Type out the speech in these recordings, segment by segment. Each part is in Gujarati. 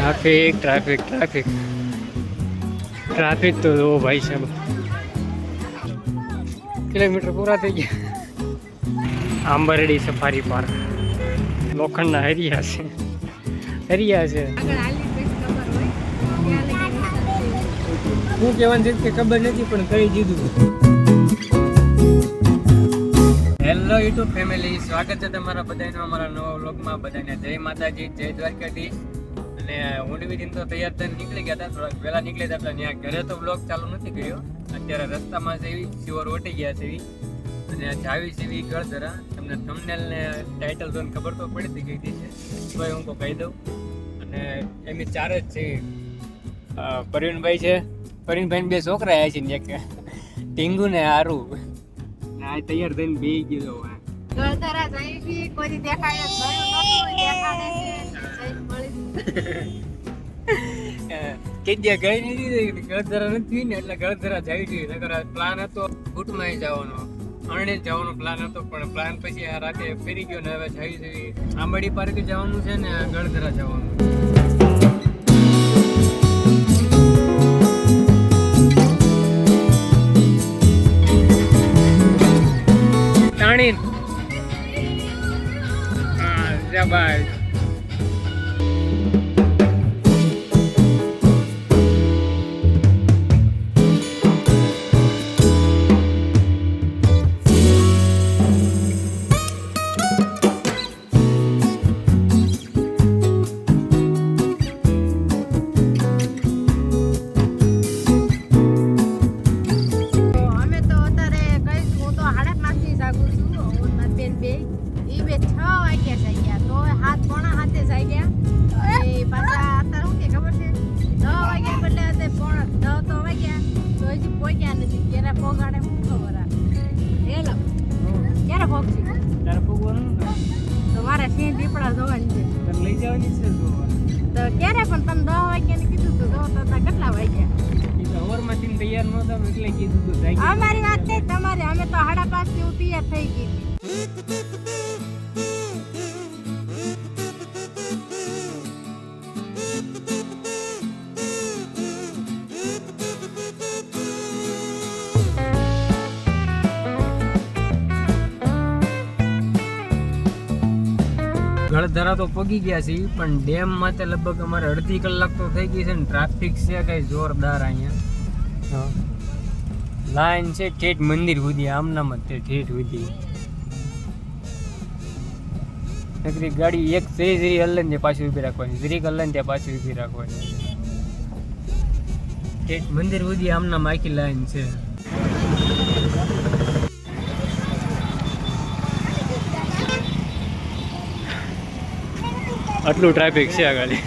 ट्रैफिक ट्रैफिक ट्रैफिक ट्रैफिक तो दो भाई साहब किलोमीटर पूरा થઈ ગયા આંબરડી સફારી પાર્ક લોખંડના હરિયા છે હું કહેવાનું છે કે ખબર નથી પણ કહી દીધું હેલો યુટ્યુબ ફેમિલી સ્વાગત છે તમારા બધાનું અમારા નવા વ્લોગમાં બધાને જય માતાજી જય દ્વારકાધીશ અને હું નિવેદન તો તૈયાર થઈને નીકળી ગયા હતા થોડાક વહેલા નીકળી હતા એટલે ત્યાં ઘરે તો વ્લોગ ચાલુ નથી કર્યો અત્યારે રસ્તામાં છે એવી સિવર ઓટી ગયા છે એવી અને જાવી છે એવી ગળધરા તમને થંબનેલ ને ટાઇટલ જોઈને ખબર તો પડી ગઈ છે તો હું તો કહી દઉં અને એમની ચાર જ છે પરવીનભાઈ છે પરવીનભાઈ બે છોકરા આવ્યા છે ને એક ટીંગુ ને હારું આ તૈયાર થઈને બે ગયો ગળધરા જાય છે કોઈ દેખાય જ દેખાડે કે જ્યાં ગઈ નથી ગળધરા નથી ને એટલે ગળધરા જાય છે નકર પ્લાન હતો ગુટમાં જવાનો અરણે જવાનો પ્લાન હતો પણ પ્લાન પછી આ રાતે ફેરી ગયો ને હવે જાય છે આંબડી પાર્કે જવાનું છે ને ગળધરા જવાનું તાણીન હા જબાઈ લઈ જવાની છે તો ક્યારે પણ તમે 10 વાગ્યાની કીધું તો કેટલા વાગ્યા અવરમાંથી તૈયાર નહોતા એટલે કીધું તું જાય અમારી વાત છે તમારી અમે તો 5:30 થી તૈયાર થઈ ગઈ ગળધરા તો પગી ગયા છે પણ ડેમ માટે લગભગ અમારે અડધી કલાક તો થઈ ગઈ છે ને ટ્રાફિક છે કઈ જોરદાર અહીંયા લાઈન છે ઠેઠ મંદિર સુધી આમનામ જ તે ઠેઠ સુધી નકરી ગાડી એક જરી હલ્લે ને પાછી ઊભી રાખવાની જરીક હલ્લે ને ત્યાં પાછી ઊભી રાખવાની ઠેઠ મંદિર સુધી આમનામ આખી લાઈન છે આટલું ટ્રાફિક છે આ ગાડી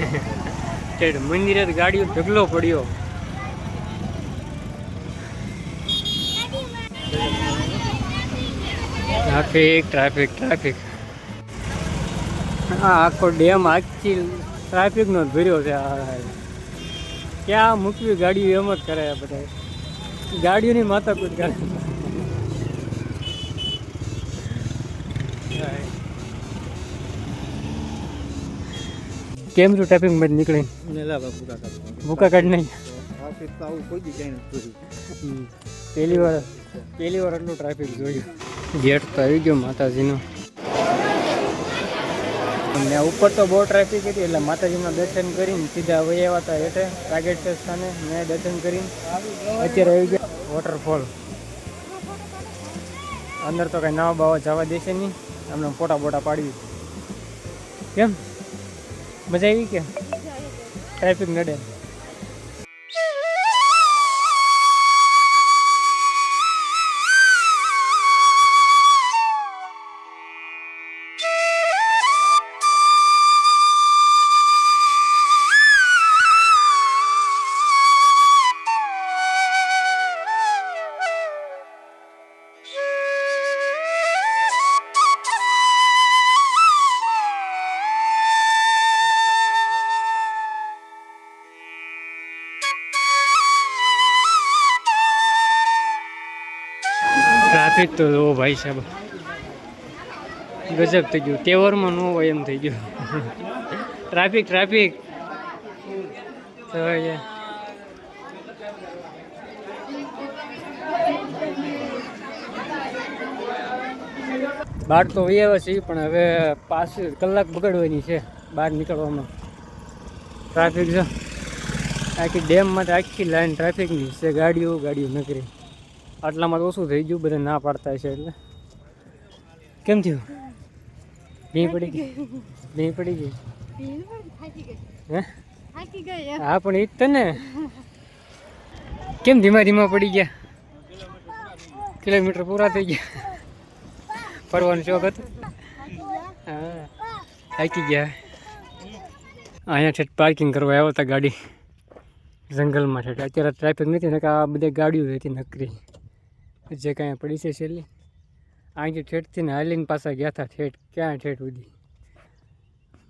ઠેઠ મંદિરે ગાડીઓ ઢગલો પડ્યો ટ્રાફિક ટ્રાફિક ટ્રાફિક હા આખો ડેમ આખી ટ્રાફિકનો જ ભર્યો છે ક્યાં મૂકવી ગાડીઓ એમ જ કરે બધા ગાડીઓની માથાકૂટ કરે કેમ છું ટ્રાફિકમાં નીકળીને ભૂકા કાઢ નહીં પહેલી વાર આટલું ટ્રાફિક જોયું ગેટ તો આવી ગયો માતાજીનો અને ઉપર તો બહુ ટ્રાફિક હતી એટલે માતાજીના દર્શન કરીને સીધા વહી આવ્યા હતા એટલે ટાર્ગેટ સ્થાને મેં દર્શન કરીને અત્યારે આવી ગયા વોટરફોલ અંદર તો કાંઈ નાવા બાવા જવા દેશે નહીં અમને ફોટા બોટા પાડવી કેમ મજા આવી કે ટ્રાફિક નડે ટ્રાફિક તો ઓ ભાઈ સાહેબ ગજબ થઈ ગયું તહેવારમાં ન હોય એમ થઈ ગયું ટ્રાફિક ટ્રાફિક તો એ બહાર તો વૈયા છીએ પણ હવે પાછું કલાક બગાડવાની છે બહાર નીકળવામાં. ટ્રાફિક છે આખી ડેમ માટે આખી લાઈન ટ્રાફિકની છે, ગાડીઓ નકરી. આટલામાં તો ઓછું થઈ ગયું, બધા ના પાડતા છે. એટલે કેમ થયું? ભીં પડી ગઈ હે? હા પણ એ જ તને કેમ ધીમા પડી ગયા? કિલોમીટર પૂરા થઈ ગયા. ફરવાનો શોખ હતો. હા થાકી ગયા. અહીંયા ઠેઠ પાર્કિંગ કરવા આવ્યો હતા ગાડી જંગલમાં ઠેઠ. અત્યારે ટ્રાફિક નથી ને, આ બધી ગાડીઓ હતી નકરી જે કાંઈ પડી છે છેલ્લી. અહીંથી ઠેઠથી ને હાલીને પાછા ગયા હતા ઠેઠ. ક્યાં ઠેઠ સુધી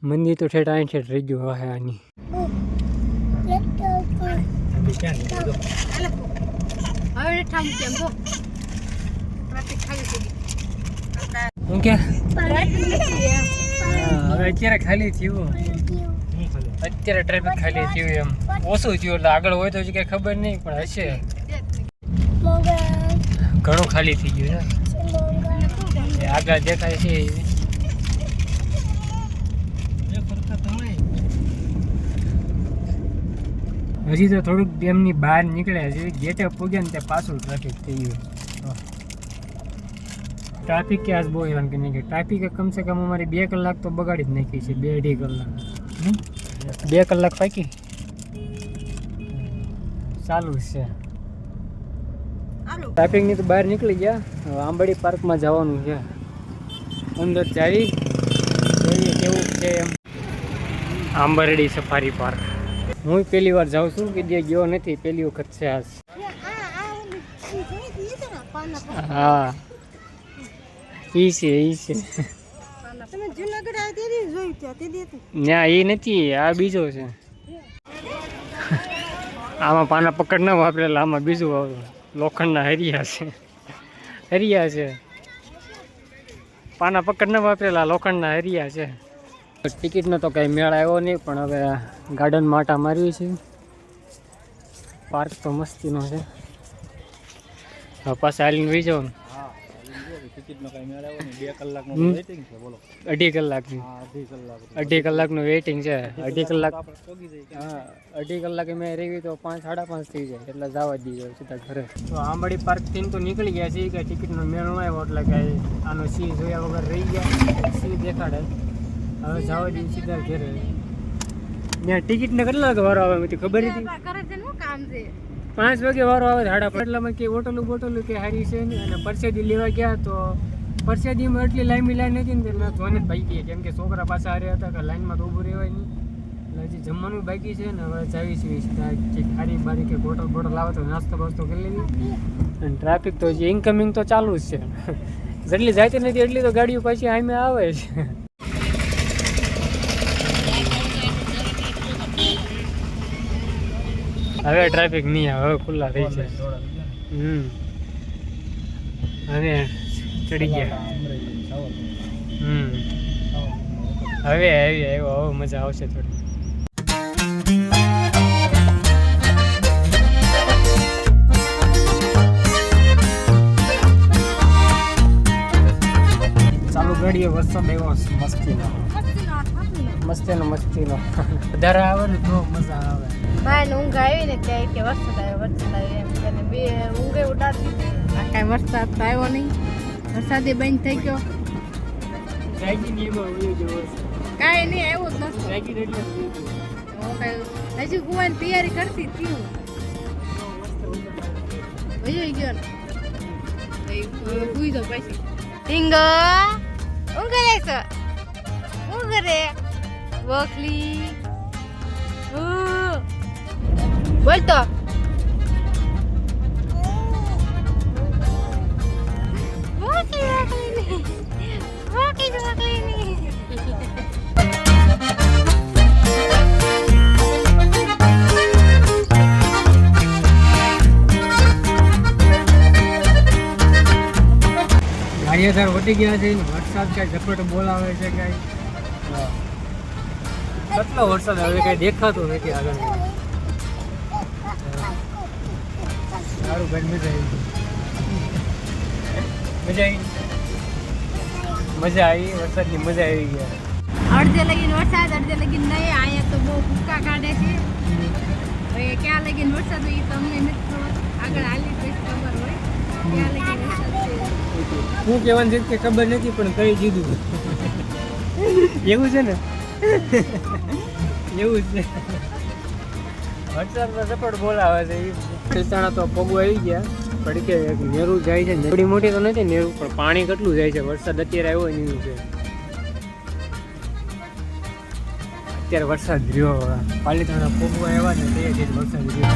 મંદિર તો ઠેઠ અહીં ઠેઠ રહી ગયું. વાહે આની હું કે હવે અત્યારે ખાલી થયું. અત્યારે ટ્રાફિક ખાલી થયું એમ ઓછું થયું. એટલે આગળ હોય તો હજી કઈ ખબર નહીં, પણ હશે ઘણું ખાલી થઈ ગયું છે. આગળ દેખાય છે હજી તો થોડુંક ડેમની બહાર નીકળ્યા છે. ગેટે પૂગ્યા ને ત્યાં પાછું ટ્રાફિક થઈ ગયું. ટ્રાફિક કે આજ બહુ હેરાન કરી નાખી. ટ્રાફિકે કમસે કમ અમારી 2 કલાક તો બગાડી જ નાખી છે. 2.5 કલાક 2 કલાક પાકી ચાલુ છે. ટ્રાફિકની તો બહાર નીકળી ગયા. હવે આંબાડી પાર્કમાં જવાનું છે. અંદર જાવી કેવું છે એમ. આંબારડી સફારી પાર્ક હું પહેલી વાર જાઉં છું, કે જે ગયો નથી, પહેલી વખત છે આજ. હા ઈ છે ના એ નથી, આ બીજો છે. આમાં પાના પકડ ના વાપરેલા, આમાં બીજું લોખંડના હરિયા છે. પાના પકડ ના વાપરેલા લોખંડના હરિયા છે. ટિકિટનો તો કંઈ મેળ આવ્યો નહીં, પણ હવે ગાર્ડન માટા મારવી છે. પાર્ક તો મસ્તીનો છે. હવે પાછા હાલીને વહી જાવ ને. અઢી કલાકનું વેઇટિંગ છે. અઢી કલાક મેં રહી તો 5-5:30 થઈ જાય, એટલે જવા દીધો સીધા ઘરે. તો આંબાડી પાર્ક થી તો નીકળી ગયા છે. કે ટિકિટનો મેળ ન આવ્યો, એટલે કે આનો સી જોયા વગર રહી ગયા. સી દેખાડે, હવે જવા દીધું સીધા ઘરે. ત્યાં ટિકિટને કેટલા વાગે વારો આવે ખબર હતી? 5 વાગે વારો આવે. હાડા એટલામાં કે બોટલું કે હારી છે ને. અને પરસેદી લેવા ગયા તો પરસેદીમાં એટલી લાઈન હતી ને, મેં ધોને જ ભાગી. કેમ કે છોકરા પાછા હારે હતા કે લાઈનમાં તો ઊભું રહેવાય નહીં. એટલે હજી જમવાનું બાકી છે ને. હવે જાવી છીએ સીધા ખારી બારી કે બોટલ આવે તો નાસ્તો બાસ્તો કરી લેવી. અને ટ્રાફિક તો હજી ઇન્કમિંગ તો ચાલુ જ છે. જેટલી જાતી નથી એટલી તો ગાડીઓ પાછી સામે આવે છે. હવે ટ્રાફિક નહીં આવે, હવે ખુલ્લા થઈ છે. હવે ચડી ગયા. હવે આવ્યો, હવે મજા આવશે થોડી. ચાલુ ગાડીએ વરસાદ આવ્યો મસ્તીનો વધારે આવે ને તો મજા આવે. બાય ઊંઘ આવી ને ત્યાં કે વરસાદ આવ્યો એમ કરીને બે ઊંઘે ઉડાડતી. આ કાંઈ વરસાદ તો આવ્યો નહીં. વરસાદે બંધ થઈ ગયો. કાંઈ નહીં આવ્યો જ નથી. હજી કુવાની તૈયારી કરતી હતી. ગયો ને સુઈ જાવ પછી. ટીંગો ઊંઘ રહેશો? ઊંઘ રે વખલી બોલ તો. ગાડીઓ વટી ગયા છે. વરસાદ કઈ ઝપટ બોલાવે છે કઈ. કેટલો વરસાદ હવે કઈ દેખાતું નથી આગળ. સારું ભાઈ મજા આવી. મજા આવી વરસાદની મજા આવી ગયા. અડધે લગીને વરસાદ અડધે લગીને નહીં. અહીંયા તો બહુ ભૂકા કાઢે છે. હવે ક્યાં લગીને વરસાદ હોય એ તો અમને નથી ખબર. આગળ હાલી પછી ખબર હોય ક્યાં લગીને વરસાદ છે. હું કહેવાનું છે કે ખબર નથી પણ કહી દીધું. એવું છે ને એવું છે. વરસાદમાં સપોર્ટ બોલાવે છે. ખેતાણા તો પગું આવી ગયા. પડકે નેરું જાય છે. થોડી મોટી તો નથી નેરું પણ પાણી કેટલું જાય છે. વરસાદ અત્યારે આવ્યો એનું છે. અત્યારે વરસાદ રહ્યો. પાલીતાણા પગું આવ્યા ને તે વરસાદ રહ્યો.